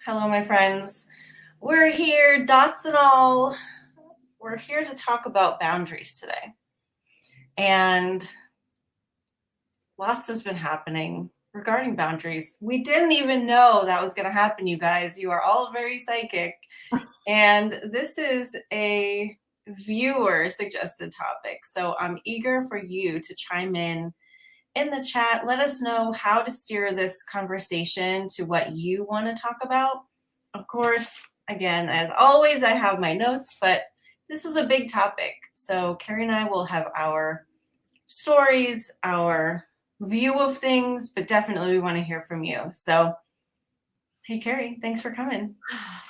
Hello, my friends. We're here, dots and all. We're here to talk about boundaries today. And lots has been happening regarding boundaries. We didn't even know that was going to happen, you guys. You are all very psychic. And this is a viewer suggested topic. So I'm eager for you to chime in the chat. Let us know how to steer this conversation to what you want to talk about. Of course, again, as always, I have my notes, but this is a big topic. So Carrie and I will have our stories, our view of things, but definitely we want to hear from you. So, hey, Carrie, thanks for coming.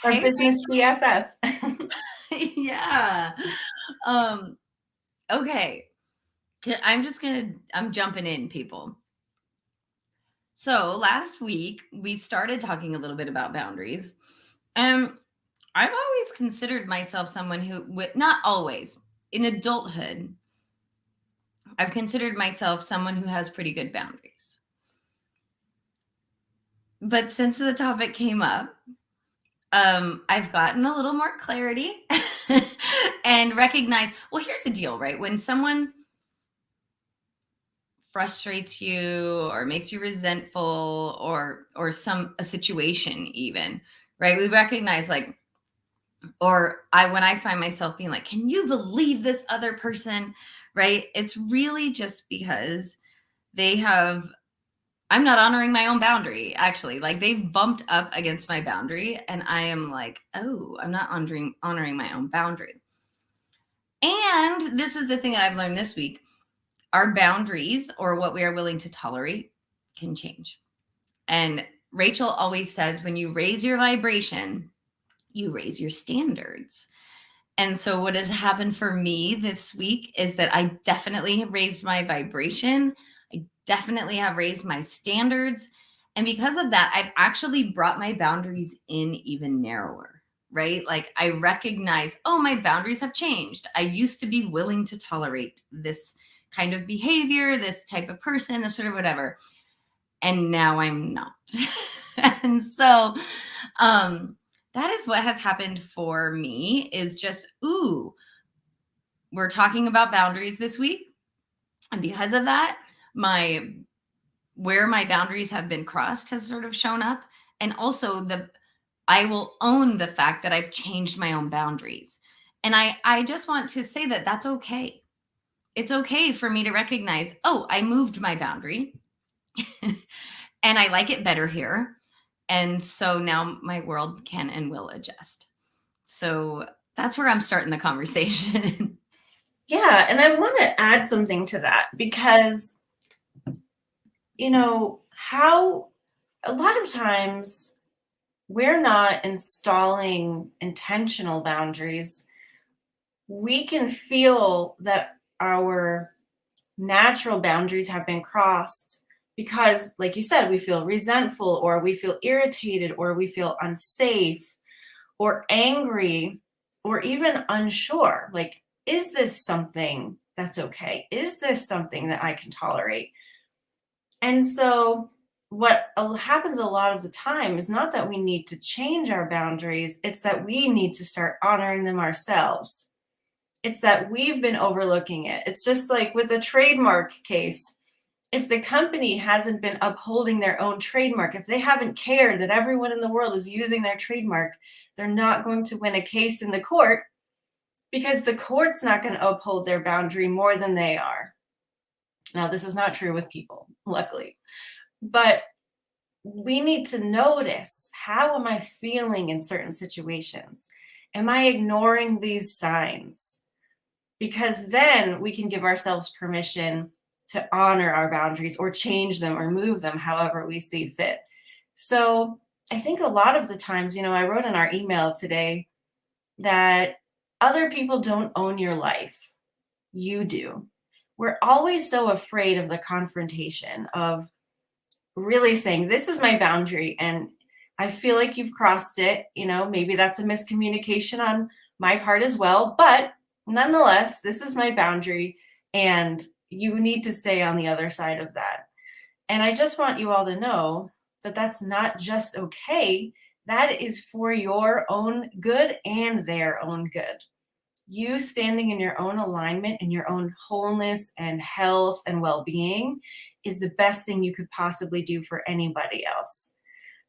Our Hey, business BFF. yeah. Okay. I'm jumping in, people. So last week we started talking a little bit about boundaries. And I've always considered myself someone who not always, in adulthood, I've considered myself someone who has pretty good boundaries. But since the topic came up, I've gotten a little more clarity and recognized, well, here's the deal, right? When someone frustrates you or makes you resentful or a situation even, right? We recognize like, when I find myself being like, can you believe this other person? Right? It's really just because they have I'm not honoring my own boundary, actually. Like they've bumped up against my boundary, and I am like, oh, I'm not honoring my own boundary. And this is the thing that I've learned this week. Our boundaries or what we are willing to tolerate can change. And Rachel always says when you raise your vibration, you raise your standards. And so, what has happened for me this week is that I definitely have raised my vibration. I definitely have raised my standards. And because of that, I've actually brought my boundaries in even narrower, right? Like I recognize, oh, my boundaries have changed. I used to be willing to tolerate this kind of behavior, this type of person, this sort of whatever. And now I'm not. And so, that is what has happened for me is just, we're talking about boundaries this week. And because of that, where my boundaries have been crossed has sort of shown up. And also I will own the fact that I've changed my own boundaries. And I just want to say that that's okay. It's okay for me to recognize, oh, I moved my boundary and I like it better here. And so now my world can and will adjust. So that's where I'm starting the conversation. Yeah, and I want to add something to that because, how a lot of times we're not installing intentional boundaries. We can feel that our natural boundaries have been crossed because, like you said, we feel resentful or we feel irritated or we feel unsafe or angry or even unsure. Like, is this something that's okay? Is this something that I can tolerate? And so, what happens a lot of the time is not that we need to change our boundaries, it's that we need to start honoring them ourselves. It's that we've been overlooking it. It's just like with a trademark case. If the company hasn't been upholding their own trademark, if they haven't cared that everyone in the world is using their trademark, they're not going to win a case in the court because the court's not going to uphold their boundary more than they are. Now, this is not true with people, luckily, but we need to notice, how am I feeling in certain situations? Am I ignoring these signs? Because then we can give ourselves permission to honor our boundaries or change them or move them however we see fit. So I think a lot of the times, I wrote in our email today that other people don't own your life. You do. We're always so afraid of the confrontation, of really saying, this is my boundary and I feel like you've crossed it. Maybe that's a miscommunication on my part as well, but nonetheless, this is my boundary and you need to stay on the other side of that. And I just want you all to know that that's not just okay, that is for your own good and their own good. You standing in your own alignment and your own wholeness and health and well-being is the best thing you could possibly do for anybody else.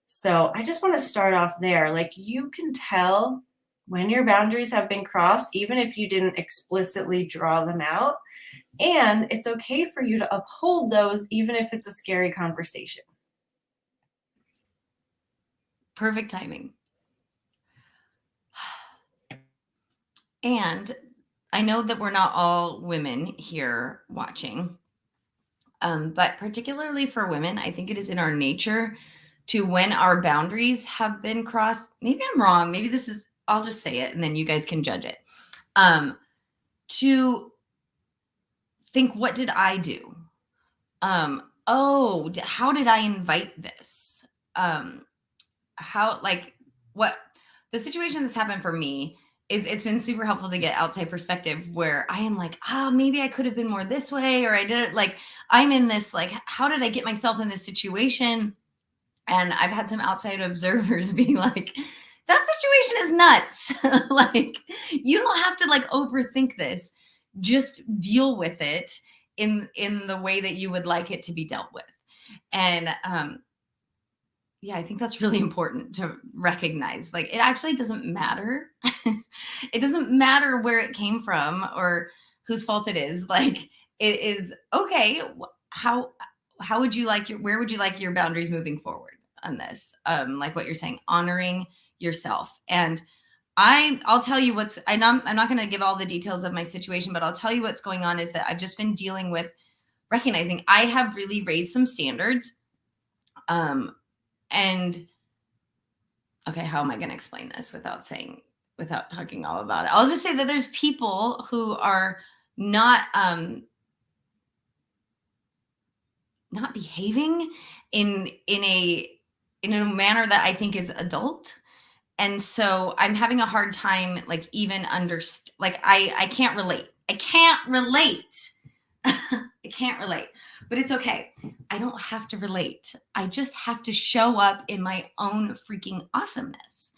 So I just want to start off there. Like, you can tell when your boundaries have been crossed, even if you didn't explicitly draw them out. And it's okay for you to uphold those, even if it's a scary conversation. Perfect timing. And I know that we're not all women here watching, but particularly for women, I think it is in our nature to, when our boundaries have been crossed, maybe I'm wrong, maybe this is, I'll just say it and then you guys can judge it. To think, what did I do? Oh, how did I invite this? How, like, what the situation that's happened for me is, it's been super helpful to get outside perspective, where I am like, oh, maybe I could have been more this way, or I did it, like, I'm in this, like, how did I get myself in this situation? And I've had some outside observers be like, that situation is nuts. Like, you don't have to like overthink this. Just deal with it in the way that you would like it to be dealt with. And yeah, I think that's really important to recognize. Like, it actually doesn't matter. It doesn't matter where it came from or whose fault it is. Like, it is okay. How would you like where would you like your boundaries moving forward on this? Like what you're saying, honoring yourself. And I'll tell you I'm not going to give all the details of my situation, but I'll tell you what's going on is that I've just been dealing with recognizing I have really raised some standards. And okay, how am I going to explain this without talking all about it? I'll just say that there's people who are not behaving in a manner that I think is adult. And so I'm having a hard time, like, even like, I can't relate. I can't relate. I can't relate, but it's okay. I don't have to relate. I just have to show up in my own freaking awesomeness.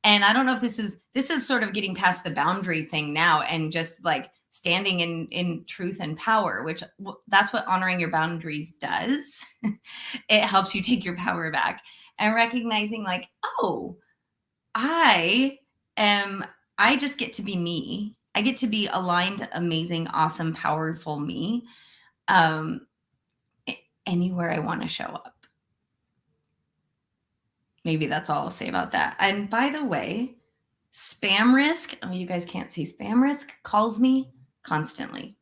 And I don't know if this is sort of getting past the boundary thing now and just like standing in truth and power, which that's what honoring your boundaries does. It helps you take your power back and recognizing, like, oh, I just get to be me. I get to be aligned, amazing, awesome, powerful me, anywhere I want to show up. Maybe that's all I'll say about that. And by the way, spam risk, oh, you guys can't see, spam risk calls me constantly.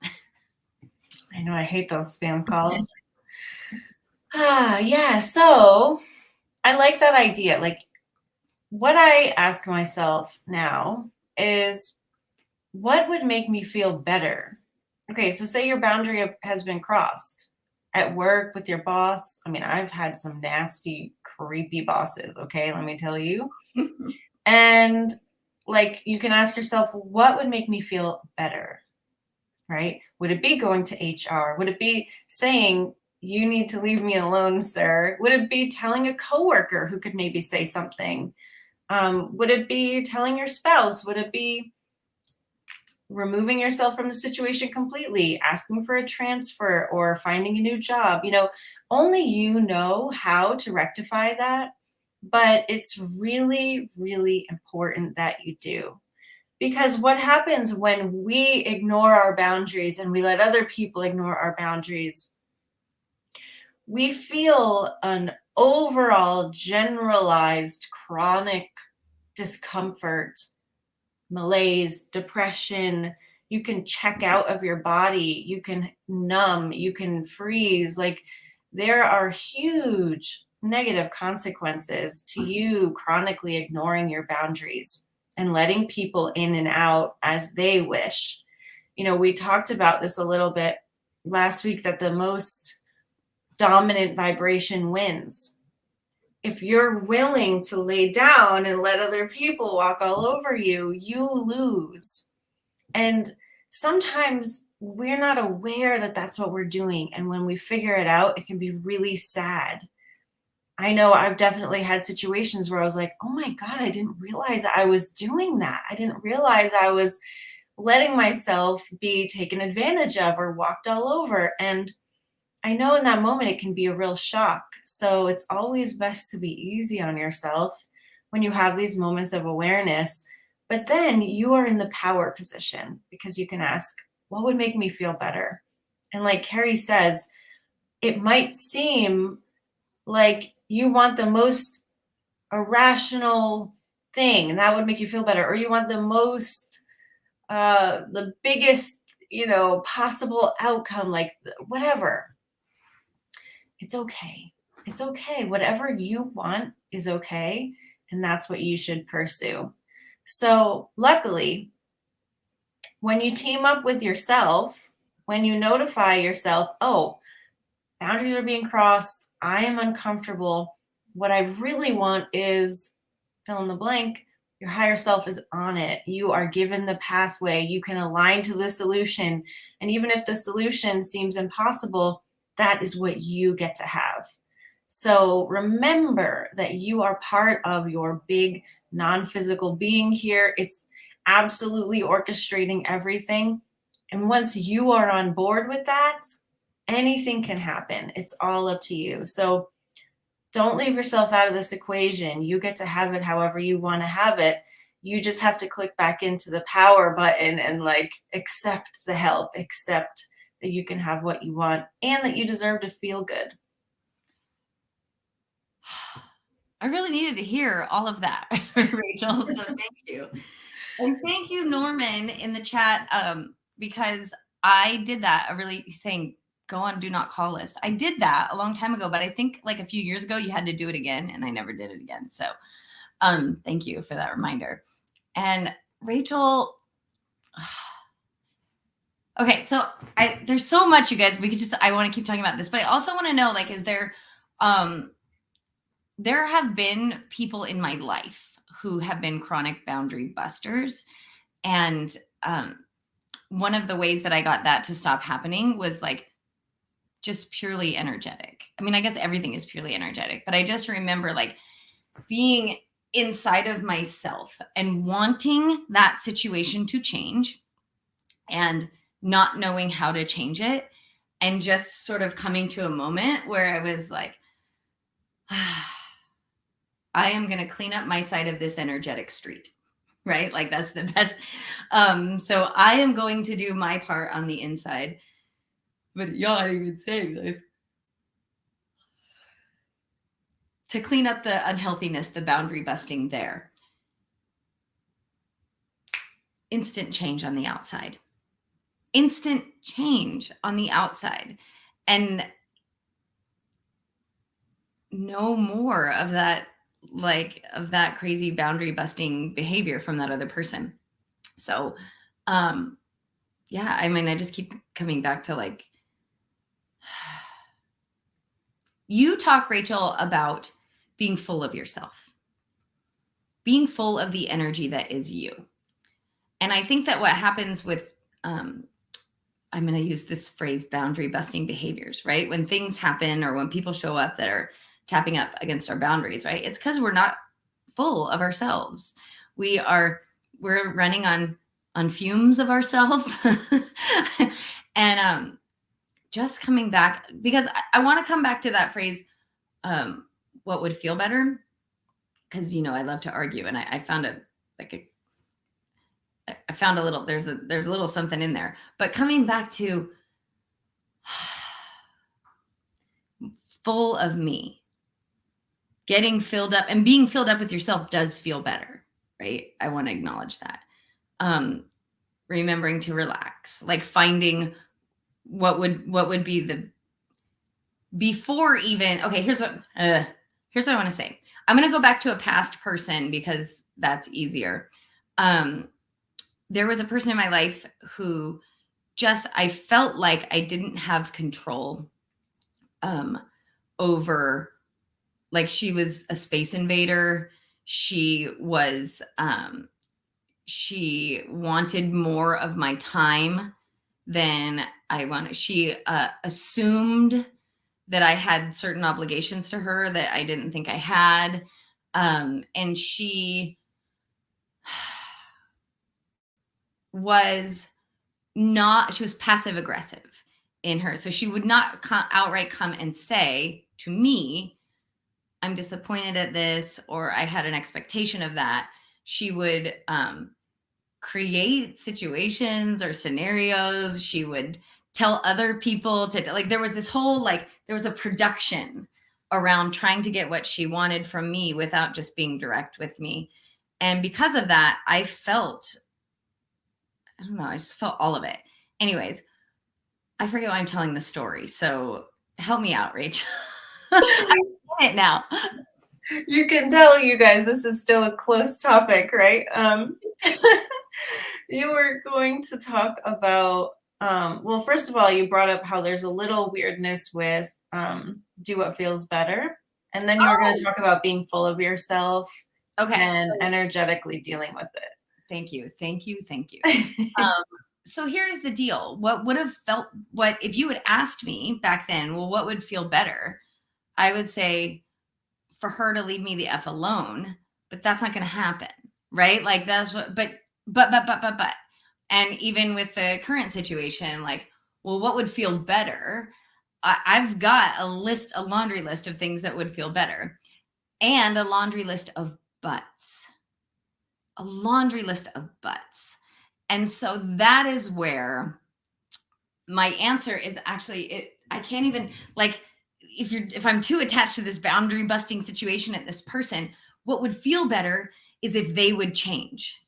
I know, I hate those spam calls. Yeah, so I like that idea. Like, what I ask myself now is, what would make me feel better? Okay, so say your boundary has been crossed at work with your boss. I mean, I've had some nasty, creepy bosses, okay, let me tell you. And like, you can ask yourself, what would make me feel better, right? Would it be going to HR? Would it be saying, you need to leave me alone, sir? Would it be telling a coworker who could maybe say something? Would it be telling your spouse? Would it be removing yourself from the situation completely, asking for a transfer, or finding a new job? Only you know how to rectify that, but it's really, really important that you do. Because what happens when we ignore our boundaries and we let other people ignore our boundaries, we feel an overall generalized chronic discomfort, malaise, depression. You can check out of your body, you can numb, you can freeze. Like, there are huge negative consequences to you chronically ignoring your boundaries and letting people in and out as they wish. We talked about this a little bit last week, that the most dominant vibration wins. If you're willing to lay down and let other people walk all over you, you lose. And sometimes we're not aware that that's what we're doing. And when we figure it out, it can be really sad. I know I've definitely had situations where I was like, oh my God, I didn't realize I was doing that. I didn't realize I was letting myself be taken advantage of or walked all over. And I know in that moment it can be a real shock. So it's always best to be easy on yourself when you have these moments of awareness. But then you are in the power position because you can ask, what would make me feel better? And like Carrie says, it might seem like you want the most irrational thing and that would make you feel better, or you want the biggest, possible outcome, like whatever. It's okay. It's okay. Whatever you want is okay. And that's what you should pursue. So, luckily, when you team up with yourself, when you notify yourself, oh, boundaries are being crossed, I am uncomfortable. What I really want is fill in the blank. Your higher self is on it. You are given the pathway. You can align to the solution. And even if the solution seems impossible, that is what you get to have. So remember that you are part of your big non physical being here. It's absolutely orchestrating everything. And once you are on board with that, anything can happen. It's all up to you. So don't leave yourself out of this equation. You get to have it however you want to have it. You just have to click back into the power button and like accept the help, accept that you can have what you want and that you deserve to feel good. I really needed to hear all of that, Rachel. So thank you. And thank you, Norman, in the chat, because I did that. Really saying, go on do not call list. I did that a long time ago, but I think like a few years ago, you had to do it again, and I never did it again. So thank you for that reminder. And Rachel, okay, so there's so much, you guys. I want to keep talking about this, but I also want to know, like, is there have been people in my life who have been chronic boundary busters. And one of the ways that I got that to stop happening was like just purely energetic. I mean, I guess everything is purely energetic, but I just remember like being inside of myself and wanting that situation to change and not knowing how to change it. And just sort of coming to a moment where I was like, I am going to clean up my side of this energetic street, right? Like that's the best. So I am going to do my part on the inside. But y'all didn't even say this. To clean up the unhealthiness, the boundary busting there. Instant change on the outside. Instant change on the outside. And no more of that, like of that crazy boundary busting behavior from that other person. So yeah, I mean, I just keep coming back to like, you talk, Rachel, about being full of yourself, being full of the energy that is you. And I think that what happens with, I'm going to use this phrase, boundary busting behaviors, right? When things happen or when people show up that are tapping up against our boundaries, right? It's because we're not full of ourselves. We're running on fumes of ourselves. And just coming back, because I want to come back to that phrase, what would feel better? Because, I love to argue, and I found I found a little, there's a little something in there, but coming back to full of me, getting filled up, and being filled up with yourself does feel better, right? I want to acknowledge that. Remembering to relax, like finding what would be the before even, okay, here's what I want to say. I'm going to go back to a past person because that's easier. There was a person in my life who I felt like I didn't have control over, like she was a space invader. She was, she wanted more of my time than I wanted. She assumed that I had certain obligations to her that I didn't think I had. And she was she was passive aggressive in her. So she would not outright come and say to me, I'm disappointed at this, or I had an expectation of that. She would create situations or scenarios. She would tell other people to, like, there was this whole, like, there was a production around trying to get what she wanted from me without just being direct with me. And because of that, I don't know, I just felt all of it. Anyways, I forget why I'm telling the story. So help me out, Rach. I get it now. You can tell, you guys, this is still a close topic, right? You were going to talk about, well, first of all, you brought up how there's a little weirdness with do what feels better. And then you were going to talk about being full of yourself and energetically dealing with it. Thank you. So here's the deal. What would have felt, if you had asked me back then, well, what would feel better? I would say for her to leave me the F alone, but that's not going to happen. Right? Like that's what, but. And even with the current situation, like, well, what would feel better? I've got a laundry list of things that would feel better, and a laundry list of buts. And so that is where my answer is actually, I can't even, like, if I'm too attached to this boundary busting situation at this person, what would feel better is if they would change.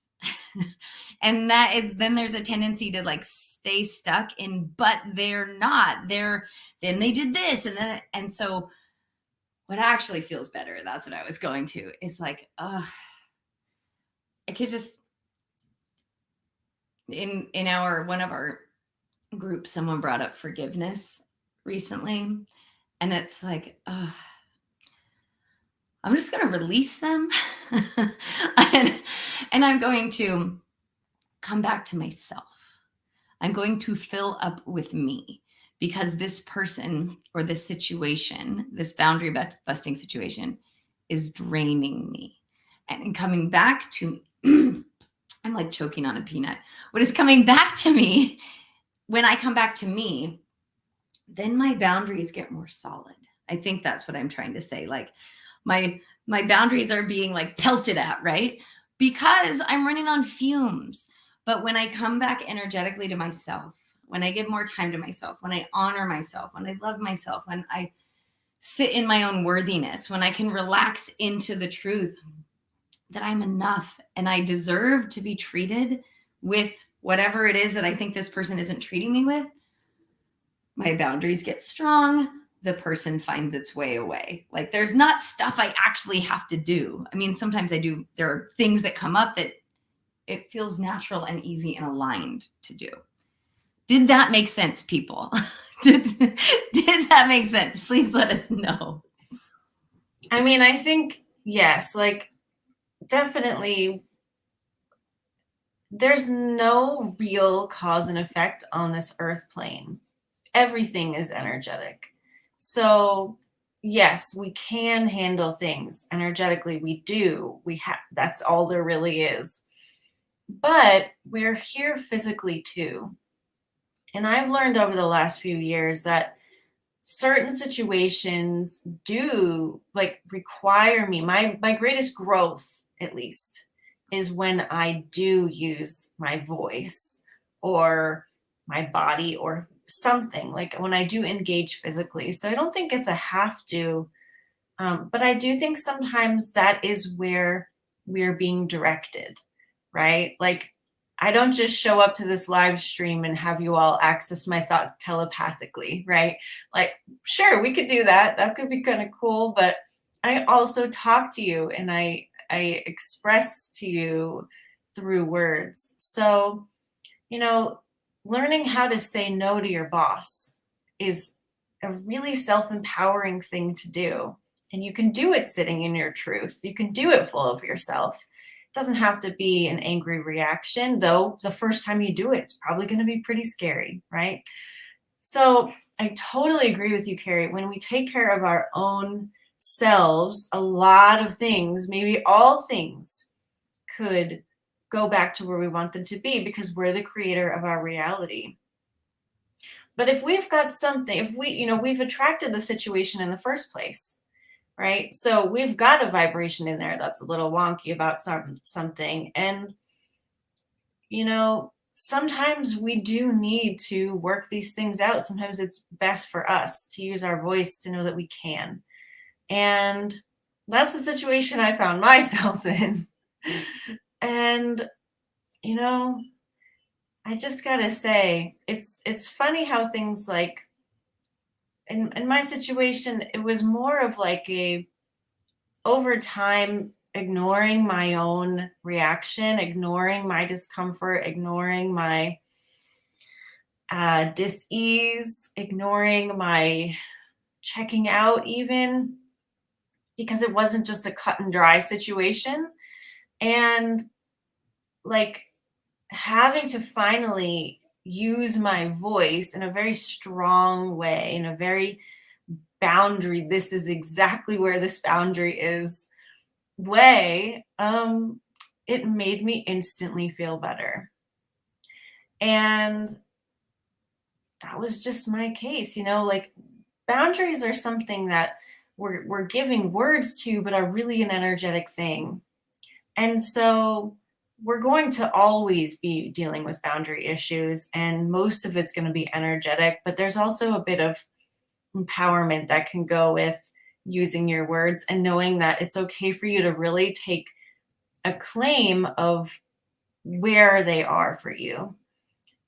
And then there's a tendency to, like, stay stuck in, but they're not. Then they did this, and so what actually feels better, that's what I was going to, is like, I could just, in one of our groups, someone brought up forgiveness recently, and it's like, I'm just going to release them and I'm going to come back to myself. I'm going to fill up with me, because this person or this situation, this boundary busting situation, is draining me. And coming back to, I'm like choking on a peanut. What is coming back to me, when I come back to me, then my boundaries get more solid. I think that's what I'm trying to say. Like, my boundaries are being, like, pelted at, right? Because I'm running on fumes. But when I come back energetically to myself, when I give more time to myself, when I honor myself, when I love myself, when I sit in my own worthiness, when I can relax into the truth that I'm enough and I deserve to be treated with whatever it is that I think this person isn't treating me with, my boundaries get strong. The person finds its way away. Like, there's not stuff I actually have to do. I mean, sometimes I do. There are things that come up that it feels natural and easy and aligned to do. Did that make sense, people? Did that make sense? Please let us know. I mean, I think, yes, like, definitely there's no real cause and effect on this earth plane. Everything is energetic. So yes, we can handle things energetically. We do. That's all there really is. But we're here physically too. And I've learned over the last few years that certain situations do, like, require me. My greatest growth, at least, is when I do use my voice or my body or something, like when I do engage physically. So I don't think it's a have to, but I do think sometimes that is where we're being directed, right? Like, I don't just show up to this live stream and have you all access my thoughts telepathically, right? Like, sure, we could do that. That could be kind of cool. But I also talk to you and I express to you through words. So, learning how to say no to your boss is a really self-empowering thing to do. And you can do it sitting in your truth. You can do it full of yourself. It doesn't have to be an angry reaction, though the first time you do it, it's probably going to be pretty scary, right? So I totally agree with you, Carrie. When we take care of our own selves, a lot of things, maybe all things, could go back to where we want them to be because we're the creator of our reality. But if we've got something, if we, we've attracted the situation in the first place, right? So we've got a vibration in there that's a little wonky about something. And, sometimes we do need to work these things out. Sometimes it's best for us to use our voice to know that we can. And that's the situation I found myself in. And, you know, I just gotta say, it's funny how things like in my situation, it was more of like a over time ignoring my own reaction, ignoring my discomfort, ignoring my dis-ease, ignoring my checking out even, because it wasn't just a cut and dry situation. And like having to finally use my voice in a very strong way, in a very boundary, this is exactly where this boundary is way, it made me instantly feel better. And that was just my case, like boundaries are something that we're giving words to, but are really an energetic thing. And so we're going to always be dealing with boundary issues, and most of it's going to be energetic, but there's also a bit of empowerment that can go with using your words and knowing that it's okay for you to really take a claim of where they are for you.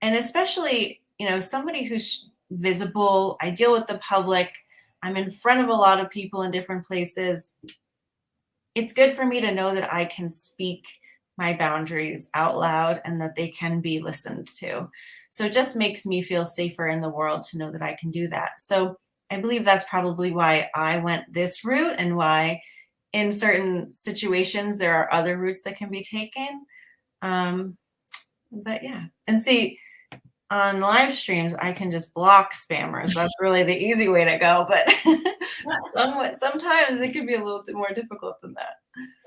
And especially, somebody who's visible, I deal with the public, I'm in front of a lot of people in different places. It's good for me to know that I can speak my boundaries out loud and that they can be listened to. So it just makes me feel safer in the world to know that I can do that. So I believe that's probably why I went this route and why in certain situations there are other routes that can be taken. But yeah. And see, on live streams, I can just block spammers. That's really the easy way to go. But sometimes it can be a little bit more difficult than that.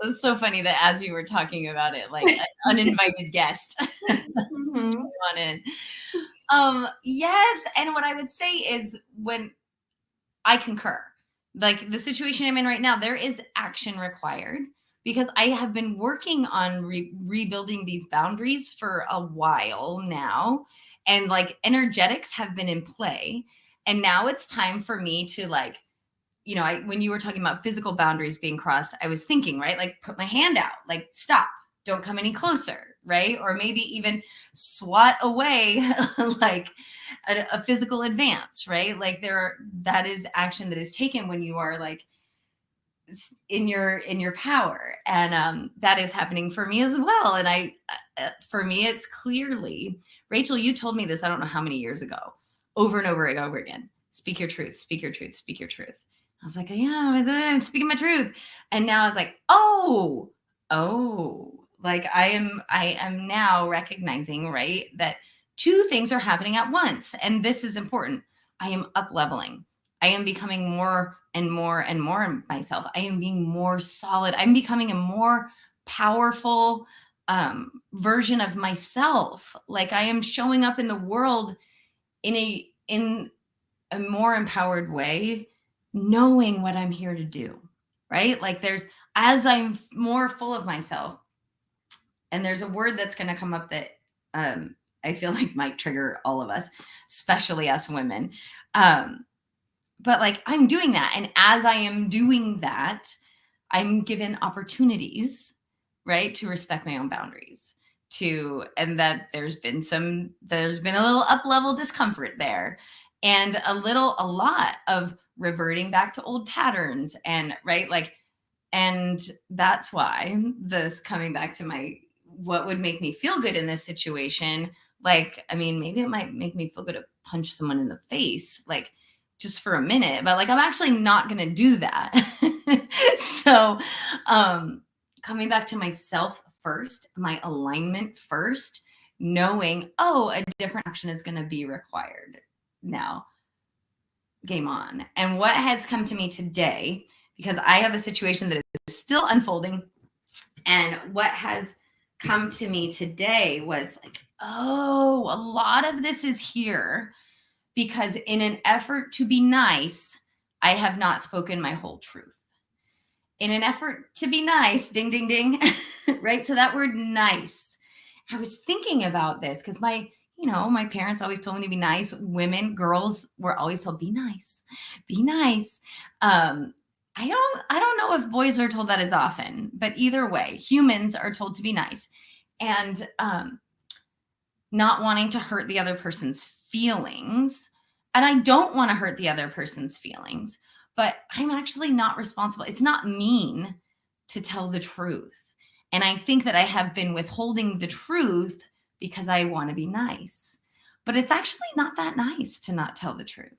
It's so funny that as you were talking about it, like an uninvited guest Mhm. on in. Yes, and what I would say is when I concur. Like the situation I'm in right now, there is action required because I have been working on rebuilding these boundaries for a while now. And like energetics have been in play. And now it's time for me to like, when you were talking about physical boundaries being crossed, I was thinking, right? Like put my hand out, like stop, don't come any closer, right? Or maybe even swat away like a physical advance, right? Like that is action that is taken when you are like in your power, and that is happening for me as well. And for me, it's clearly, Rachel, you told me this, I don't know how many years ago, over and over and over again. Speak your truth, speak your truth, speak your truth. I was like, yeah, I'm speaking my truth. And now I was like, oh, like I am now recognizing, right, that two things are happening at once. And this is important. I am up leveling. I am becoming more and more and more myself. I am being more solid. I'm becoming a more powerful version of myself. Like I am showing up in the world in a more empowered way, knowing what I'm here to do, right? Like as I'm more full of myself, and there's a word that's going to come up that I feel like might trigger all of us, especially us women. But like I'm doing that. And as I am doing that, I'm given opportunities, right, to respect my own boundaries, and that there's been a little up level discomfort there, and a lot of reverting back to old patterns, and right, like, and that's why this coming back to what would make me feel good in this situation. Like, I mean, maybe it might make me feel good to punch someone in the face, like just for a minute, but like, I'm actually not going to do that. So, coming back to myself first, my alignment first, knowing, oh, a different action is going to be required now. game on. And what has come to me today, because I have a situation that is still unfolding, and what has come to me today was like, oh, a lot of this is here because in an effort to be nice, I have not spoken my whole truth. In an effort to be nice, ding, ding, ding, right? So that word nice. I was thinking about this because my parents always told me to be nice. Women, girls were always told, be nice, be nice. I don't know if boys are told that as often, but either way, humans are told to be nice. And not wanting to hurt the other person's feelings. And I don't want to hurt the other person's feelings, but I'm actually not responsible. It's not mean to tell the truth. And I think that I have been withholding the truth because I want to be nice. But it's actually not that nice to not tell the truth.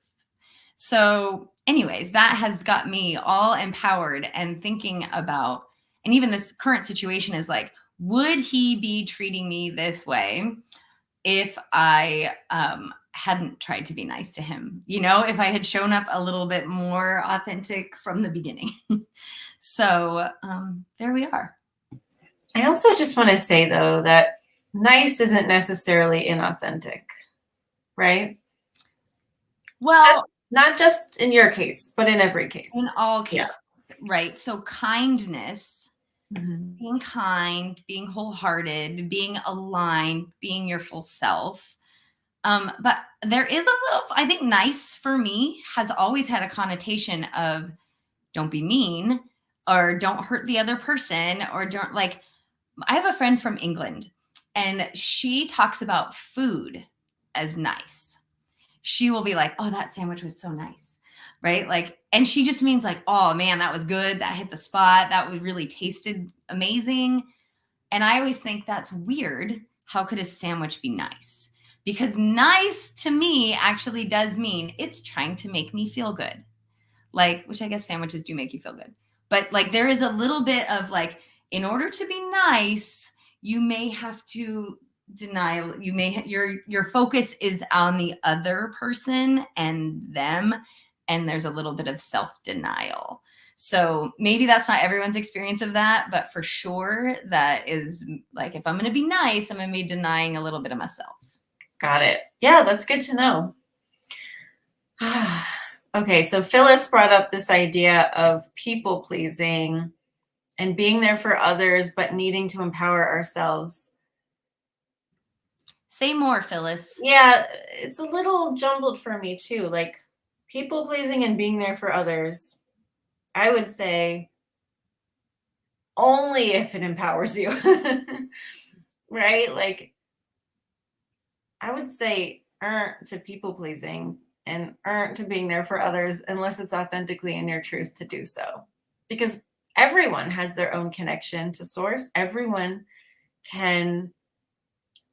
So, anyways, that has got me all empowered and thinking about, and even this current situation is like, would he be treating me this way if I hadn't tried to be nice to him? If I had shown up a little bit more authentic from the beginning. So there we are. I also just want to say, though, that nice isn't necessarily inauthentic, right? Well, not just in your case, but in every case. In all cases, right? So kindness, being kind, being wholehearted, being aligned, being your full self. But there is a little, I think nice for me has always had a connotation of don't be mean or don't hurt the other person or don't like, I have a friend from England and she talks about food as nice. She will be like, oh, that sandwich was so nice. Right? Like, and she just means like, oh man, that was good. That hit the spot. That really tasted amazing. And I always think that's weird. How could a sandwich be nice? Because nice to me actually does mean it's trying to make me feel good. Like, which I guess sandwiches do make you feel good. But like, there is a little bit of like, in order to be nice, you may have to deny, your focus is on the other person and them. And there's a little bit of self-denial. So maybe that's not everyone's experience of that, but for sure that is like, if I'm going to be nice, I'm going to be denying a little bit of myself. Got it. Yeah, that's good to know. Okay, so Phyllis brought up this idea of people pleasing and being there for others, but needing to empower ourselves. Say more, Phyllis. Yeah, it's a little jumbled for me too. Like people pleasing and being there for others, I would say only if it empowers you, right? Like I would say to people pleasing and to being there for others unless it's authentically in your truth to do so. Because everyone has their own connection to source. Everyone can.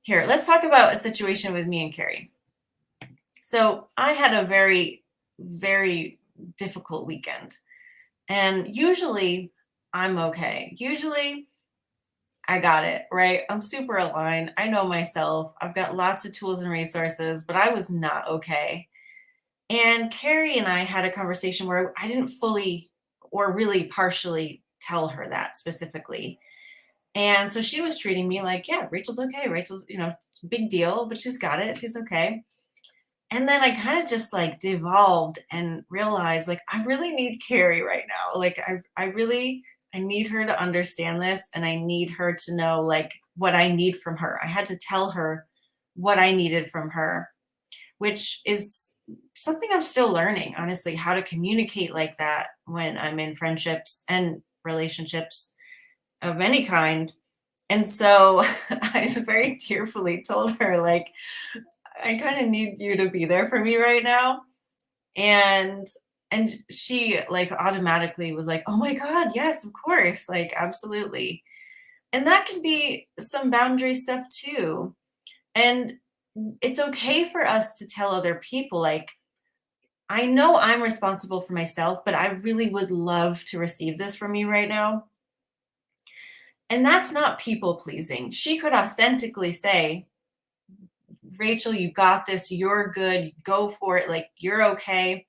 Here, let's talk about a situation with me and Carrie. So I had a very, very difficult weekend. And usually I'm okay. Usually I got it, right? I'm super aligned. I know myself. I've got lots of tools and resources, but I was not okay. And Carrie and I had a conversation where I didn't fully or really partially tell her that specifically. And so she was treating me like, yeah, Rachel's okay. Rachel's, it's a big deal, but she's got it. She's okay. And then I kind of just like devolved and realized like, I really need Carrie right now. Like I need her to understand this and I need her to know like what I need from her. I had to tell her what I needed from her, which is something I'm still learning, honestly, how to communicate like that when I'm in friendships and relationships of any kind. And so I very tearfully told her, like, I kind of need you to be there for me right now. And she like automatically was like, oh my God, yes, of course. Like, absolutely. And that can be some boundary stuff too. And it's okay for us to tell other people, like, I know I'm responsible for myself, but I really would love to receive this from you right now. And that's not people pleasing. She could authentically say, Rachel, you got this. You're good. Go for it. Like, you're okay.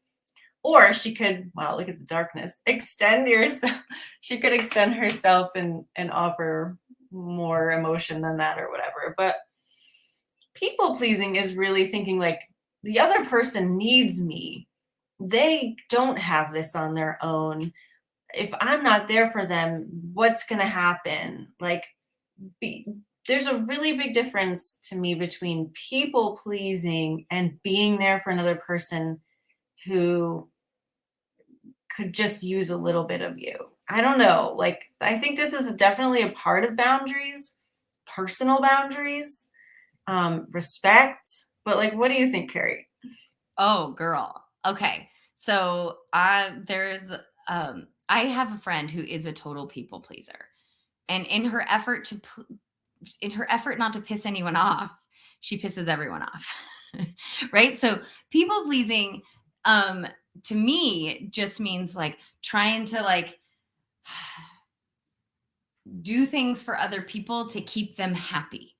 Or she could, wow, look at the darkness, extend yourself. She could extend herself and offer more emotion than that or whatever. But people pleasing is really thinking like the other person needs me. They don't have this on their own. If I'm not there for them, what's going to happen? Like, be, there's a really big difference to me between people pleasing and being there for another person who could just use a little bit of you. I don't know. Like, I think this is definitely a part of boundaries, personal boundaries, respect. But like, what do you think, Carrie? Oh, girl. Okay. So I have a friend who is a total people pleaser. And in her effort not to piss anyone off, she pisses everyone off. Right? So people pleasing to me just means like trying to like do things for other people to keep them happy.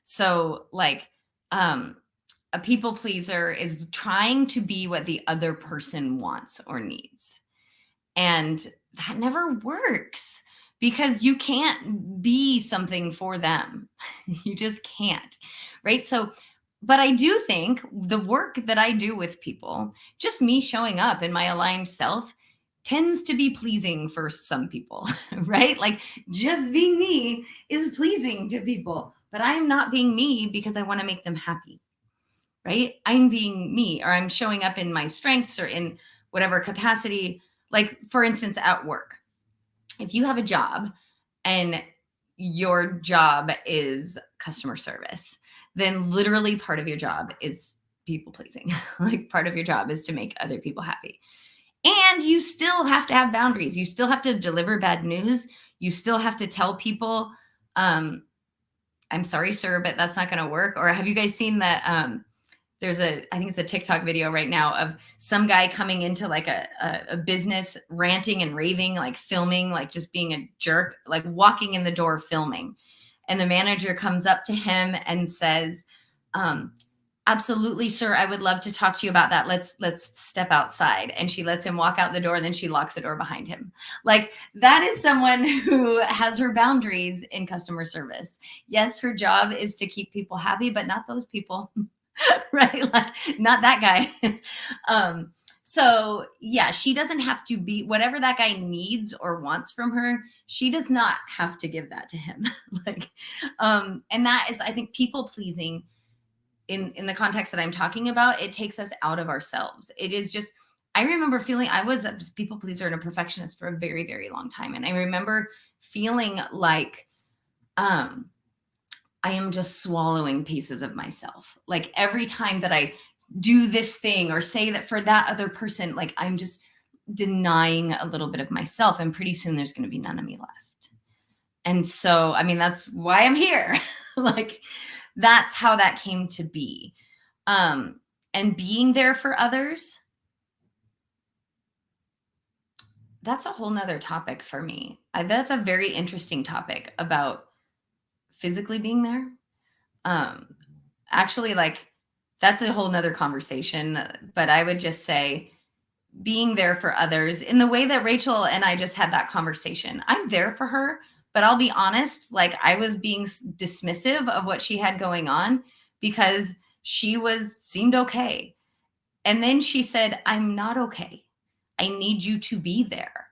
So like a people pleaser is trying to be what the other person wants or needs. And that never works because you can't be something for them. You just can't. Right? So but I do think the work that I do with people, just me showing up in my aligned self, tends to be pleasing for some people, right? Like just being me is pleasing to people, but I'm not being me because I want to make them happy, right? I'm being me, or I'm showing up in my strengths or in whatever capacity. Like, for instance, at work, if you have a job and your job is customer service, then literally part of your job is people pleasing. Like, part of your job is to make other people happy. And you still have to have boundaries. You still have to deliver bad news. You still have to tell people, I'm sorry, sir, but that's not going to work. Or have you guys seen that? I think it's a TikTok video right now of some guy coming into like a business ranting and raving, like filming, like just being a jerk, like walking in the door filming. And the manager comes up to him and says, absolutely, sir, I would love to talk to you about that. Let's step outside. And she lets him walk out the door, and then she locks the door behind him. Like, that is someone who has her boundaries in customer service. Yes, her job is to keep people happy, but not those people. Right? Like, not that guy. So yeah, she doesn't have to be whatever that guy needs or wants from her. She does not have to give that to him. Like, and that is, I think, people pleasing in the context that I'm talking about. It takes us out of ourselves. It is just, I remember feeling I was a people pleaser and a perfectionist for a very, very long time. And I remember feeling like, I am just swallowing pieces of myself. Like every time that I do this thing or say that for that other person, like I'm just denying a little bit of myself. And pretty soon there's going to be none of me left. And so, I mean, that's why I'm here. Like, that's how that came to be. And being there for others, that's a whole nother topic for me. That's a very interesting topic about physically being there. Actually, like, that's a whole nother conversation, but I would just say being there for others in the way that Rachel and I just had that conversation. I'm there for her, but I'll be honest, like, I was being dismissive of what she had going on because she seemed okay. And then she said, I'm not okay. I need you to be there.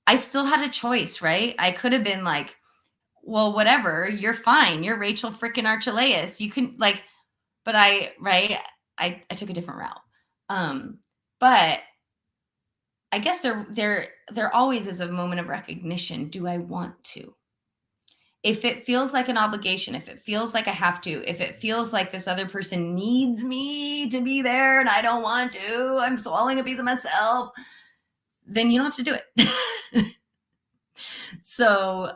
I still had a choice, right? I could have been like, well, whatever, you're fine. You're Rachel freaking Archelaus. You can, like, but I took a different route. But I guess there always is a moment of recognition. Do I want to? If it feels like an obligation, if it feels like I have to, if it feels like this other person needs me to be there and I don't want to, I'm swallowing a piece of myself, then you don't have to do it. So,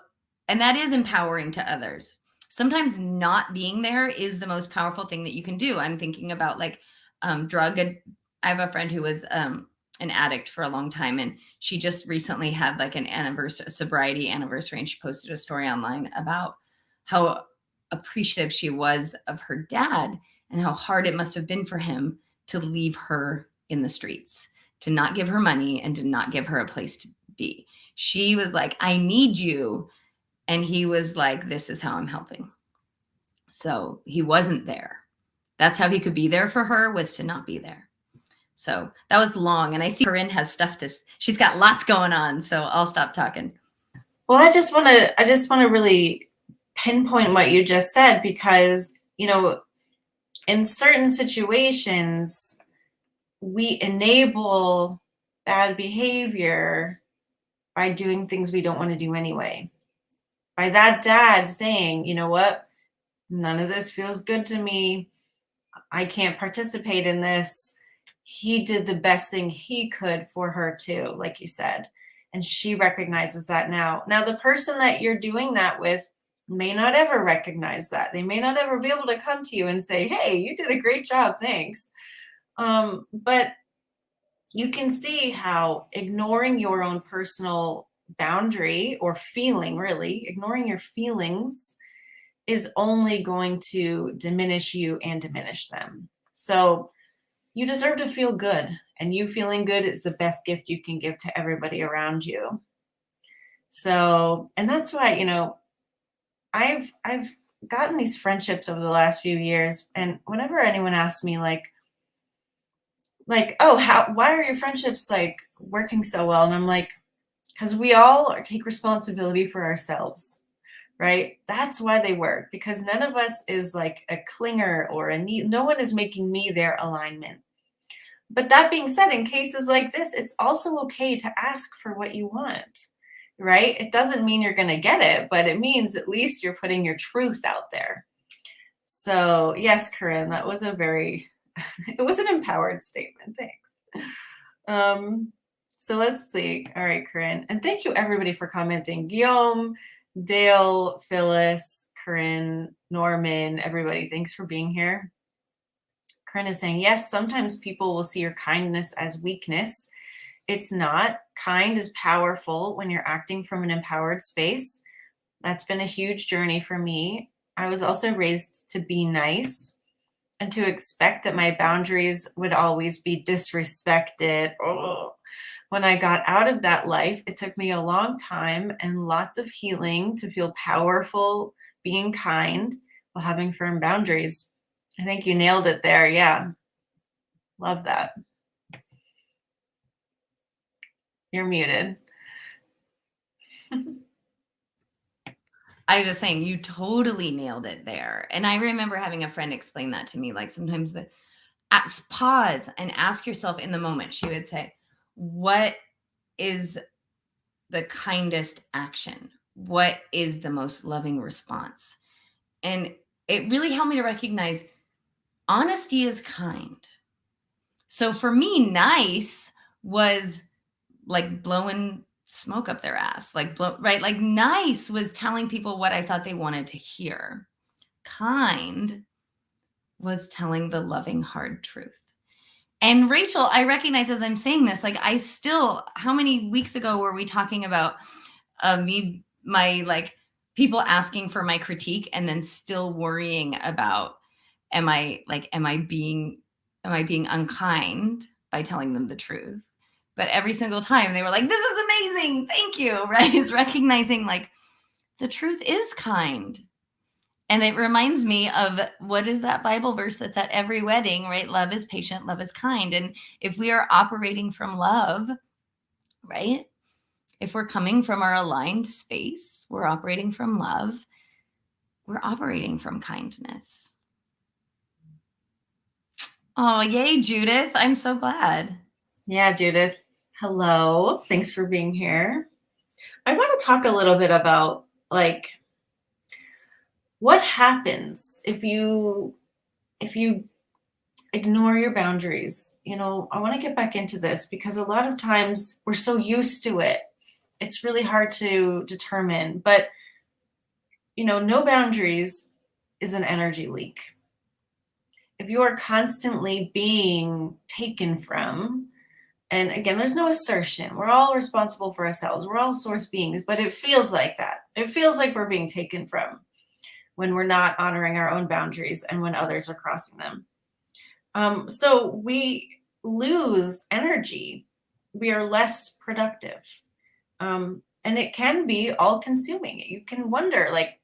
and that is empowering to others. Sometimes not being there is the most powerful thing that you can do. I'm thinking about like I have a friend who was an addict for a long time, and she just recently had like an sobriety anniversary, and she posted a story online about how appreciative she was of her dad and how hard it must have been for him to leave her in the streets, to not give her money and to not give her a place to be. She was like, I need you. And he was like, this is how I'm helping. So he wasn't there. That's how he could be there for her, was to not be there. So that was long. And I see Corinne has stuff she's got lots going on. So I'll stop talking. Well, I just want to really pinpoint what you just said, because, in certain situations, we enable bad behavior by doing things we don't want to do anyway. By that dad saying, you know what, none of this feels good to me. I can't participate in this. He did the best thing he could for her too, like you said. And she recognizes that now. Now, the person that you're doing that with may not ever recognize that. They may not ever be able to come to you and say, hey, you did a great job, thanks. But you can see how ignoring your own personal boundary or feeling, really, ignoring your feelings is only going to diminish you and diminish them. So you deserve to feel good, and you feeling good is the best gift you can give to everybody around you. So, and that's why, I've gotten these friendships over the last few years, and whenever anyone asks me like, oh, why are your friendships like working so well? And I'm like, because we all take responsibility for ourselves, right? That's why they work, because none of us is like a clinger or a need. No one is making me their alignment. But that being said, in cases like this, it's also okay to ask for what you want, right? It doesn't mean you're going to get it, but it means at least you're putting your truth out there. So yes, Corinne, that was it was an empowered statement. Thanks. So let's see. All right, Corinne. And thank you everybody for commenting. Guillaume, Dale, Phyllis, Corinne, Norman, everybody. Thanks for being here. Corinne is saying, yes, sometimes people will see your kindness as weakness. It's not. Kind is powerful when you're acting from an empowered space. That's been a huge journey for me. I was also raised to be nice and to expect that my boundaries would always be disrespected. Oh. When I got out of that life, it took me a long time and lots of healing to feel powerful, being kind, while having firm boundaries. I think you nailed it there. Yeah. Love that. You're muted. I was just saying, you totally nailed it there. And I remember having a friend explain that to me. Like sometimes pause and ask yourself in the moment. She would say, what is the kindest action? What is the most loving response? And it really helped me to recognize honesty is kind. So for me, nice was like blowing smoke up their ass, right? Like nice was telling people what I thought they wanted to hear. Kind was telling the loving, hard truth. And Rachel, I recognize as I'm saying this, like how many weeks ago were we talking about my people asking for my critique and then still worrying about, am I being unkind by telling them the truth? But every single time they were like, this is amazing. Thank you. Right. Is recognizing like the truth is kind. And it reminds me of, what is that Bible verse that's at every wedding, right? Love is patient, love is kind. And if we are operating from love, right? If we're coming from our aligned space, we're operating from love, we're operating from kindness. Oh, yay, Judith. I'm so glad. Yeah, Judith. Hello. Thanks for being here. I want to talk a little bit about like what happens if you ignore your boundaries. I want to get back into this because a lot of times we're so used to it. It's really hard to determine, but no boundaries is an energy leak. If you are constantly being taken from, and again, there's no assertion. We're all responsible for ourselves. We're all source beings, but it feels like that. It feels like we're being taken from when we're not honoring our own boundaries and when others are crossing them. So we lose energy we are less productive. And it can be all consuming. You can wonder, like,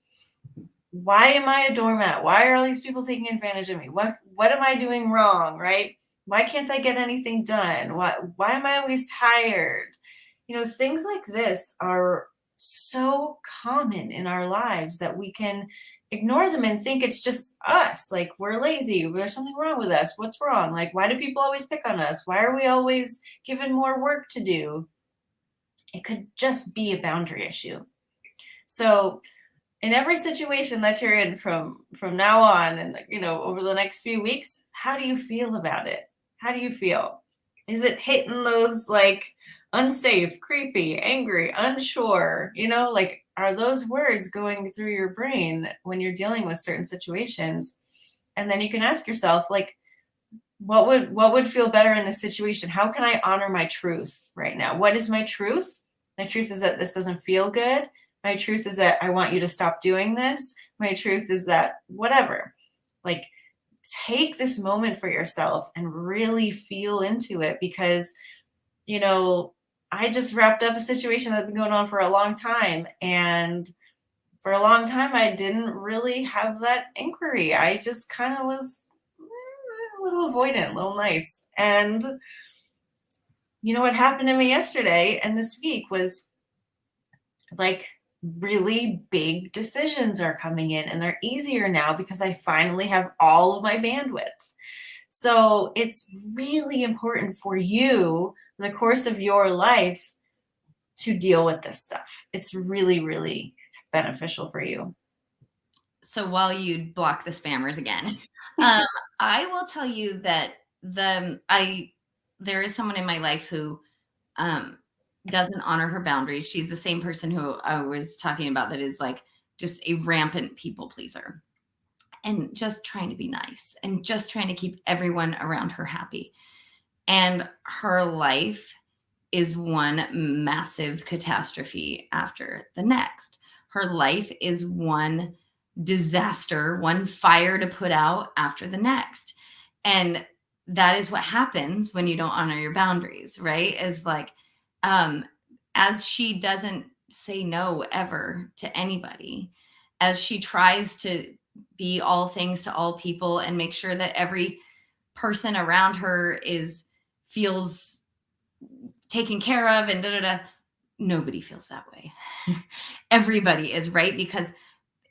why am I a doormat? Why are all these people taking advantage of me? What am I doing wrong, right? Why can't I get anything done? Why am I always tired? Things like this are so common in our lives that we can ignore them and think it's just us. Like, we're lazy. There's something wrong with us. What's wrong? Like, why do people always pick on us? Why are we always given more work to do? It could just be a boundary issue. So in every situation that you're in from now on and over the next few weeks, how do you feel about it? How do you feel? Is it hitting those like unsafe, creepy, angry, unsure? Like, are those words going through your brain when you're dealing with certain situations? And then you can ask yourself, like, what would feel better in this situation? How can I honor my truth right now? What is my truth? My truth is that this doesn't feel good. My truth is that I want you to stop doing this. My truth is that whatever. Like, take this moment for yourself and really feel into it, because I just wrapped up a situation that's been going on for a long time, and for a long time I didn't really have that inquiry. I just kind of was a little avoidant, a little nice. And what happened to me yesterday and this week was, like, really big decisions are coming in, and they're easier now because I finally have all of my bandwidth. So it's really important for you in the course of your life to deal with this stuff. It's really, really beneficial for you. So while you block the spammers again, um, I will tell you that there is someone in my life who um, doesn't honor her boundaries. She's the same person who I was talking about that is like just a rampant people pleaser and just trying to be nice and just trying to keep everyone around her happy. And her life is one massive catastrophe after the next. Her life is one disaster, one fire to put out after the next. And that is what happens when you don't honor your boundaries, right? Is like, as she doesn't say no ever to anybody, as she tries to be all things to all people and make sure that every person around her feels taken care of and da da da. Nobody feels that way. Everybody is, right?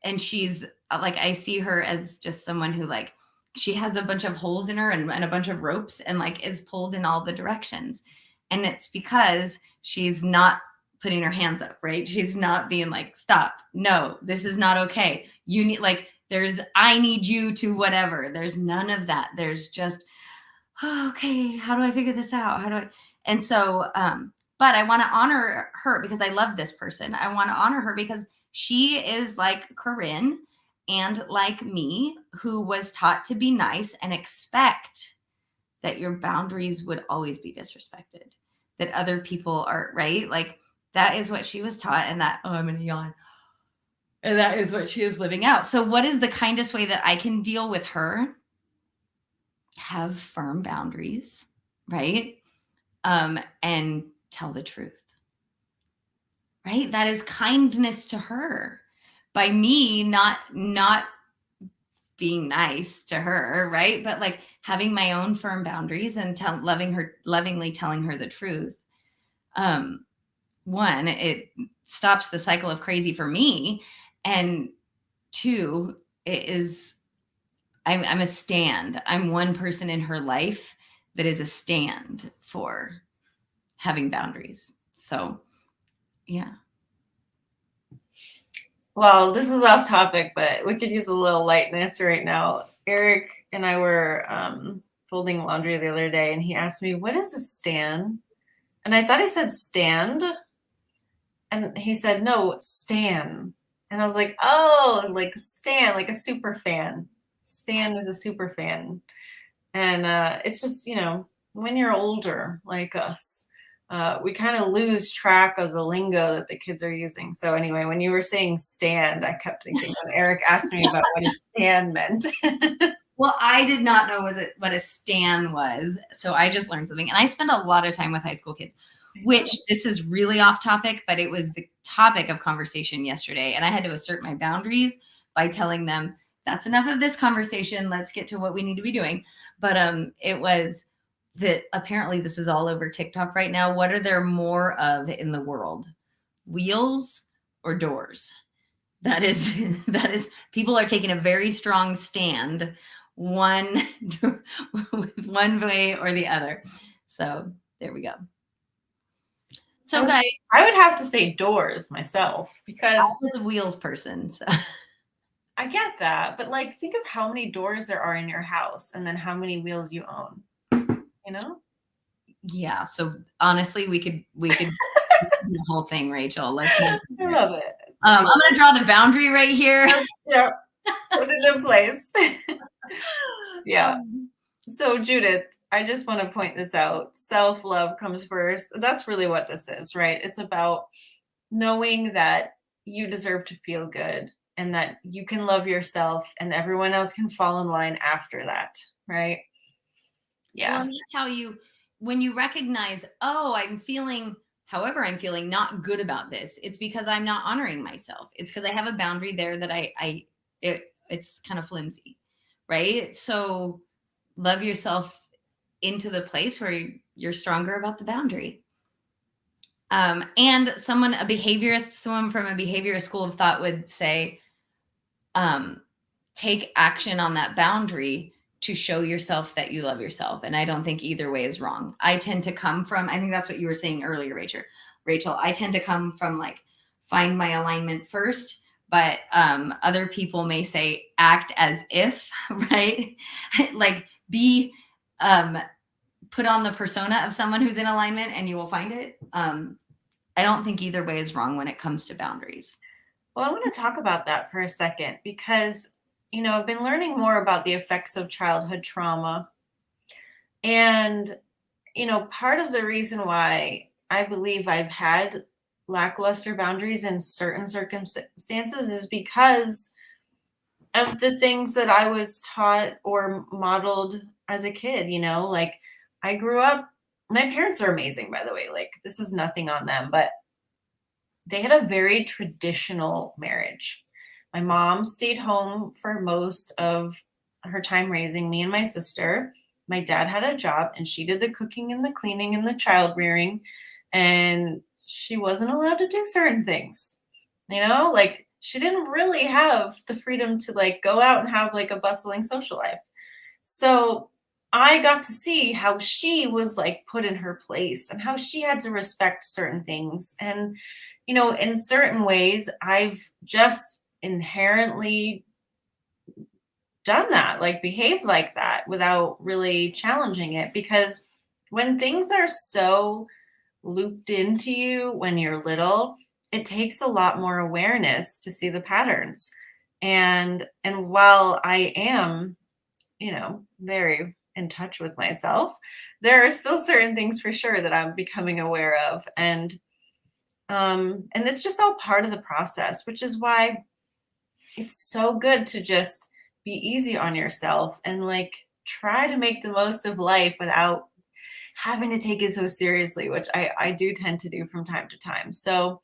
And she's like, I see her as just someone who, like, she has a bunch of holes in her and a bunch of ropes and like is pulled in all the directions. And it's because she's not putting her hands up, right? She's not being like, stop, no, this is not okay. You need, like, I need you to whatever. There's none of that. There's just, oh, okay, how do I figure this out? And so, but I want to honor her because I love this person. I want to honor her because she is like Corinne and like me, who was taught to be nice and expect that your boundaries would always be disrespected, that other people are, right? Like, that is what she was taught. And that, oh, I'm going to yawn. And that is what she is living out. So what is the kindest way that I can deal with her? Have firm boundaries, right? And tell the truth, right? That is kindness to her by me not being nice to her, right? But like having my own firm boundaries and lovingly telling her the truth. One, it stops the cycle of crazy for me, and two, I'm a stand. I'm one person in her life that is a stand for having boundaries. So, yeah. Well, this is off topic, but we could use a little lightness right now. Eric and I were folding laundry the other day, and he asked me, "What is a stand?" And I thought he said stand. And he said, "No, Stan." And I was like, "Oh, like Stan, like a super fan. Stan is a super fan." And it's just, when you're older like us, we kind of lose track of the lingo that the kids are using. So anyway, when you were saying stand, I kept thinking when Eric asked me about what a stand meant. Well, I did not know what a stan was. So I just learned something. And I spend a lot of time with high school kids, which this is really off topic, but it was the topic of conversation yesterday. And I had to assert my boundaries by telling them, that's enough of this conversation. Let's get to what we need to be doing. But it was that apparently this is all over TikTok right now. What are there more of in the world? Wheels or doors? That is people are taking a very strong stand one with one way or the other. So there we go. So guys, I would have to say doors myself, I because was a wheels person. So I get that, but like think of how many doors there are in your house and then how many wheels you own. You know? yeah. So honestly, we could do the whole thing, Rachel. Let's I love it. I'm gonna draw the boundary right here. Yeah. Put it in place. Yeah. So Judith, I just want to point this out. Self-love comes first. That's really what this is, right? It's about knowing that you deserve to feel good and that you can love yourself and everyone else can fall in line after that, right? Yeah. Well, and that's how when you recognize, oh, I'm feeling, however I'm feeling not good about this, it's because I'm not honoring myself. It's because I have a boundary there that it's kind of flimsy, right? So love yourself into the place where you're stronger about the boundary. And someone from a behaviorist school of thought would say, take action on that boundary to show yourself that you love yourself. And I don't think either way is wrong. I think that's what you were saying earlier, Rachel, I tend to come from like, find my alignment first, but other people may say act as if, right? Like be put on the persona of someone who's in alignment and you will find it. I don't think either way is wrong when it comes to boundaries. Well, I want to talk about that for a second because, I've been learning more about the effects of childhood trauma. And, part of the reason why I believe I've had lackluster boundaries in certain circumstances is because of the things that I was taught or modeled as a kid, like I grew up, my parents are amazing, by the way, like this is nothing on them, but they had a very traditional marriage. My mom stayed home for most of her time raising me and my sister. My dad had a job and she did the cooking and the cleaning and the child rearing, and she wasn't allowed to do certain things. Like she didn't really have the freedom to like go out and have like a bustling social life. So I got to see how she was like put in her place and how she had to respect certain things. And, in certain ways, I've just inherently done that, like behaved like that without really challenging it. Because when things are so looped into you when you're little, it takes a lot more awareness to see the patterns. And while I am, very in touch with myself, there are still certain things for sure that I'm becoming aware of. And it's just all part of the process, which is why it's so good to just be easy on yourself and like try to make the most of life without having to take it so seriously, which I do tend to do from time to time. So,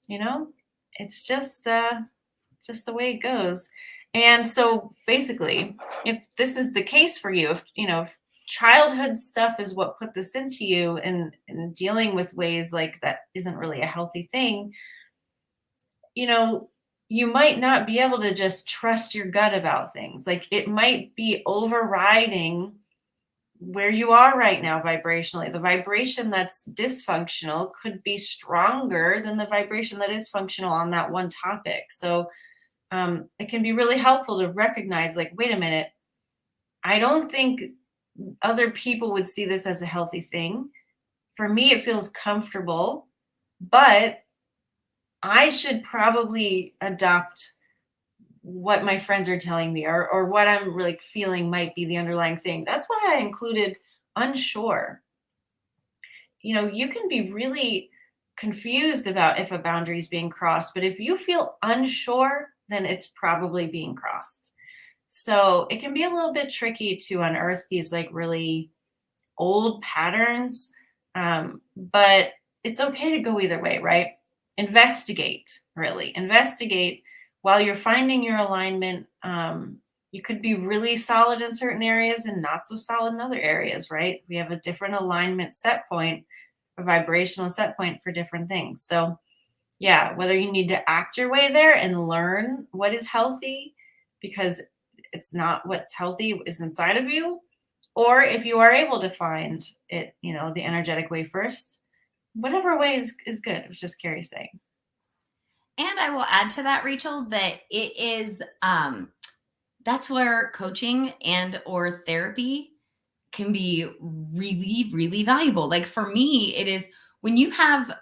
it's just the way it goes. And so basically, if this is the case for you, if childhood stuff is what put this into you and dealing with ways like that isn't really a healthy thing, you might not be able to just trust your gut about things. Like it might be overriding where you are right now vibrationally. The vibration that's dysfunctional could be stronger than the vibration that is functional on that one topic. So it can be really helpful to recognize, like, wait a minute, I don't think other people would see this as a healthy thing. For me, it feels comfortable, but I should probably adopt what my friends are telling me or what I'm really feeling might be the underlying thing. That's why I included unsure. You can be really confused about if a boundary is being crossed, but if you feel unsure, then it's probably being crossed. So it can be a little bit tricky to unearth these like really old patterns. But it's okay to go either way, right? Investigate, really. Investigate while you're finding your alignment. You could be really solid in certain areas and not so solid in other areas, right? We have a different alignment set point, a vibrational set point for different things. So, yeah, whether you need to act your way there and learn what is healthy because it's not what's healthy is inside of you, or if you are able to find it, the energetic way first, whatever way is good. It was just Carrie saying. And I will add to that, Rachel, that it is that's where coaching and or therapy can be really, really valuable. Like for me, it is when you have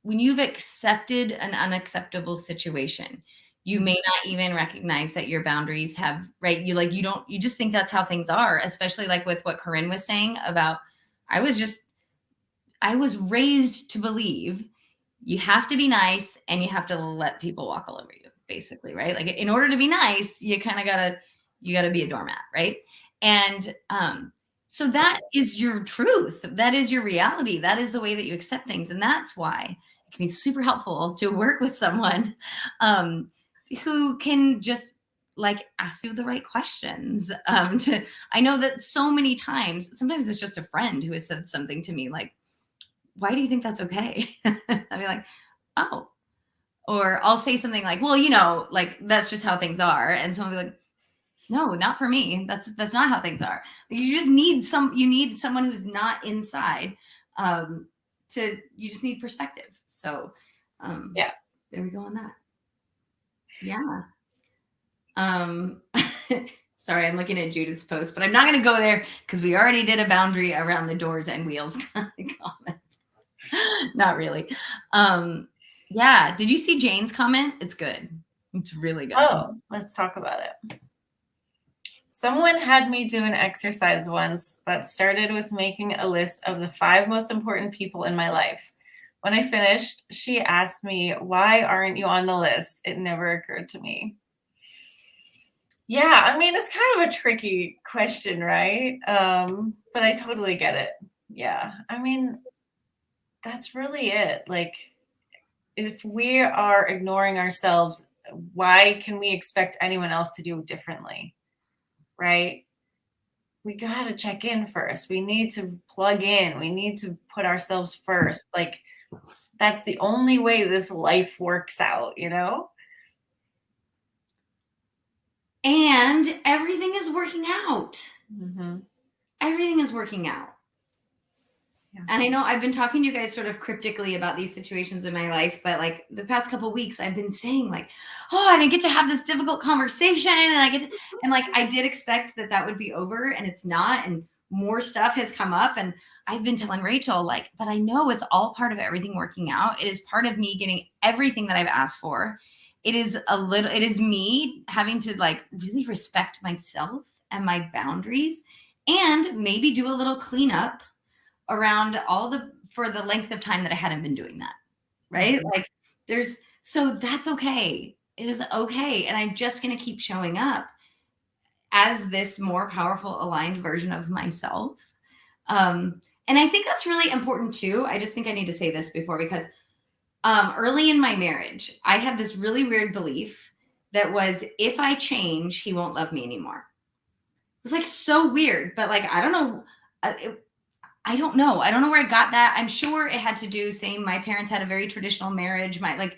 when you've accepted an unacceptable situation, you may not even recognize that your boundaries have, right? You just think that's how things are, especially like with what Corinne was saying about, I was raised to believe you have to be nice and you have to let people walk all over you, basically, right? Like in order to be nice, you kind of gotta be a doormat, right? And so that is your truth. That is your reality. That is the way that you accept things. And that's why it can be super helpful to work with someone who can just like ask you the right questions. I know that so many times, sometimes it's just a friend who has said something to me like, why do you think that's okay? I'd be like, oh, or I'll say something like, well, like that's just how things are. And someone will be like, no, not for me. That's not how things are. You just need someone who's not inside. You just need perspective. So Yeah. there we go on that. Yeah. Sorry, I'm looking at Judith's post, but I'm not going to go there because we already did a boundary around the doors and wheels comment. Not really. Yeah. Did you see Jane's comment? It's good. It's really good. Oh, let's talk about it. Someone had me do an exercise once that started with making a list of the 5 most important people in my life. When I finished, she asked me, why aren't you on the list? It never occurred to me. Yeah, I mean, it's kind of a tricky question, right? But I totally get it. Yeah, I mean, that's really it. Like, if we are ignoring ourselves, why can we expect anyone else to do it differently? Right? We got to check in first. We need to plug in. We need to put ourselves first. Like, that's the only way this life works out, And everything is working out. Mm-hmm. Everything is working out. Yeah. And I know I've been talking to you guys sort of cryptically about these situations in my life, but like the past couple of weeks, I've been saying like, oh, I didn't get to have this difficult conversation, and like I did expect that would be over, and it's not, and more stuff has come up, and I've been telling Rachel like, but I know it's all part of everything working out. It is part of me getting everything that I've asked for. It is me having to like really respect myself and my boundaries, and maybe do a little cleanup around for the length of time that I hadn't been doing that. Right. Mm-hmm. Like so that's okay. It is okay. And I'm just going to keep showing up as this more powerful aligned version of myself. And I think that's really important too. I just think I need to say this before, because early in my marriage, I had this really weird belief that was, if I change, he won't love me anymore. It was like so weird, but like, I don't know. I don't know where I got that. I'm sure it had to do, my parents had a very traditional marriage, but like,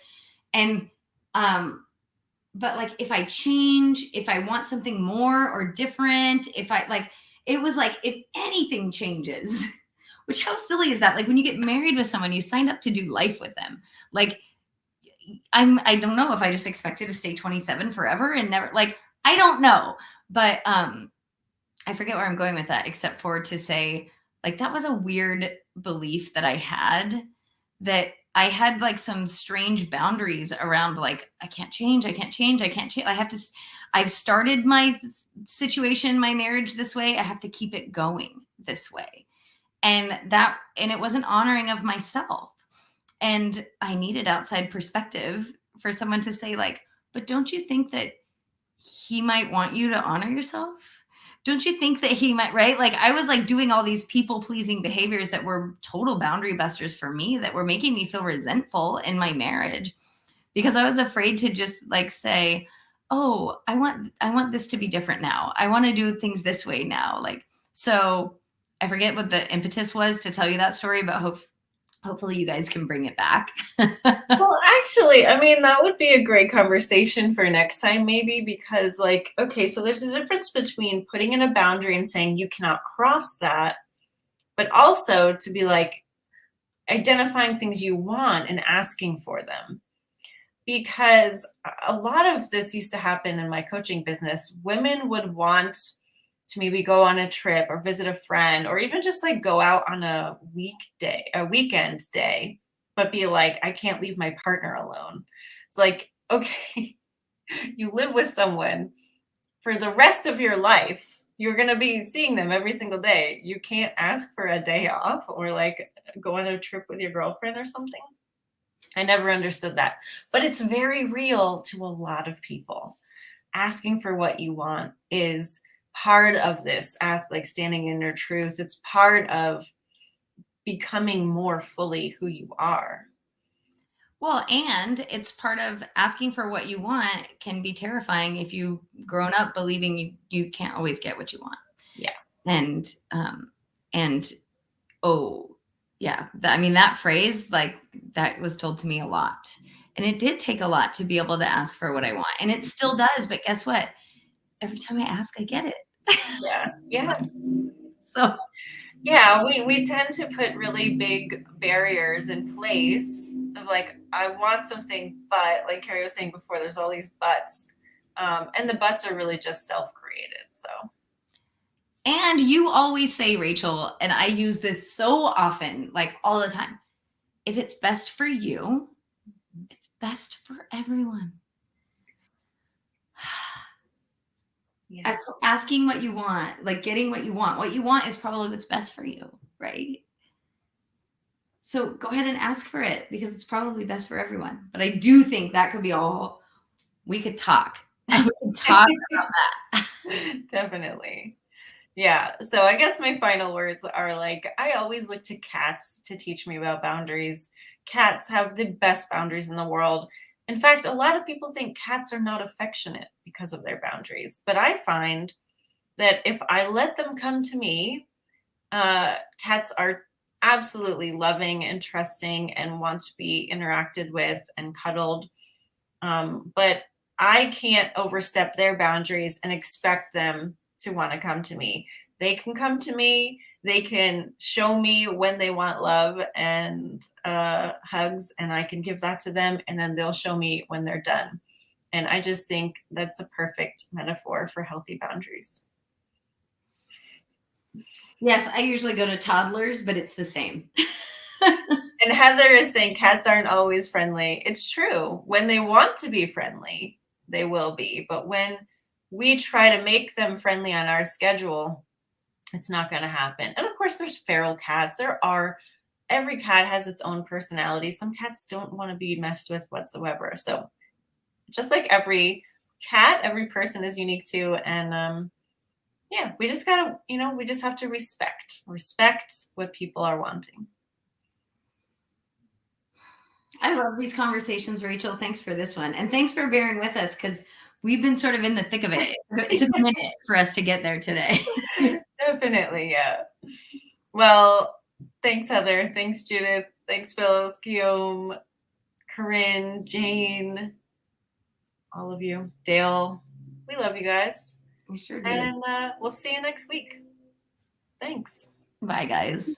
if I change, if I want something more or different, it was like, if anything changes, which how silly is that? Like when you get married with someone, you signed up to do life with them. Like I don't know if I just expected to stay 27 forever and never, like, I don't know, but I forget where I'm going with that, except for to say, like, that was a weird belief that I had like some strange boundaries around, like, I can't change. I've started my situation, my marriage this way. I have to keep it going this way. And it wasn't honoring of myself. And I needed outside perspective for someone to say like, but don't you think that he might want you to honor yourself. Don't you think that he might, right? Like I was like doing all these people pleasing behaviors that were total boundary busters for me, that were making me feel resentful in my marriage, because I was afraid to just like say, "Oh, I want this to be different now. I want to do things this way now." Like, so I forget what the impetus was to tell you that story, but hopefully you guys can bring it back. Well, actually, I mean, that would be a great conversation for next time, maybe, because, like, okay, so there's a difference between putting in a boundary and saying you cannot cross that, but also to be like identifying things you want and asking for them. Because a lot of this used to happen in my coaching business. Women would want to maybe go on a trip or visit a friend or even just like go out on a weekend day, but be like, I can't leave my partner alone. It's like, okay, you live with someone for the rest of your life. You're going to be seeing them every single day. You can't ask for a day off or like go on a trip with your girlfriend or something. I never understood that. But it's very real to a lot of people. Asking for what you want is part of this, as like standing in your truth. It's part of becoming more fully who you are. Well, and it's part of asking for what you want can be terrifying if you've grown up believing you can't always get what you want. Yeah. And oh yeah, I mean that phrase, like that was told to me a lot. And it did take a lot to be able to ask for what I want. And it still does, but guess what? Every time I ask, I get it. Yeah. Yeah. So Yeah, we tend to put really big barriers in place of like, I want something, but like Carrie was saying before, there's all these buts. And the buts are really just self-created. So and you always say, Rachel, and I use this so often, like all the time. If it's best for you, it's best for everyone. yeah. Asking what you want, like getting what you want is probably what's best for you, right? So go ahead and ask for it because it's probably best for everyone. But I do think that could be all we could talk. We could talk about that. Definitely. Yeah. So I guess my final words are like, I always look to cats to teach me about boundaries. Cats have the best boundaries in the world. In fact, a lot of people think cats are not affectionate because of their boundaries. But I find that if I let them come to me, cats are absolutely loving and trusting and want to be interacted with and cuddled. But I can't overstep their boundaries and expect them to want to come to me. They can come to me. They can show me when they want love and hugs, and I can give that to them, and then they'll show me when they're done. And I just think that's a perfect metaphor for healthy boundaries. Yes, I usually go to toddlers, but it's the same. And Heather is saying cats aren't always friendly. It's true. When they want to be friendly, they will be. But when we try to make them friendly on our schedule, it's not going to happen. And of course, there's feral cats. Every cat has its own personality. Some cats don't want to be messed with whatsoever. So just like every cat, every person is unique too. And yeah, we just got to, we just have to respect what people are wanting. I love these conversations, Rachel. Thanks for this one. And thanks for bearing with us because we've been sort of in the thick of it. It took a minute for us to get there today. Definitely, yeah. Well, thanks, Heather. Thanks, Judith. Thanks, Phyllis, Guillaume, Corinne, Jane, all of you. Dale, we love you guys. We sure do. And we'll see you next week. Thanks. Bye, guys.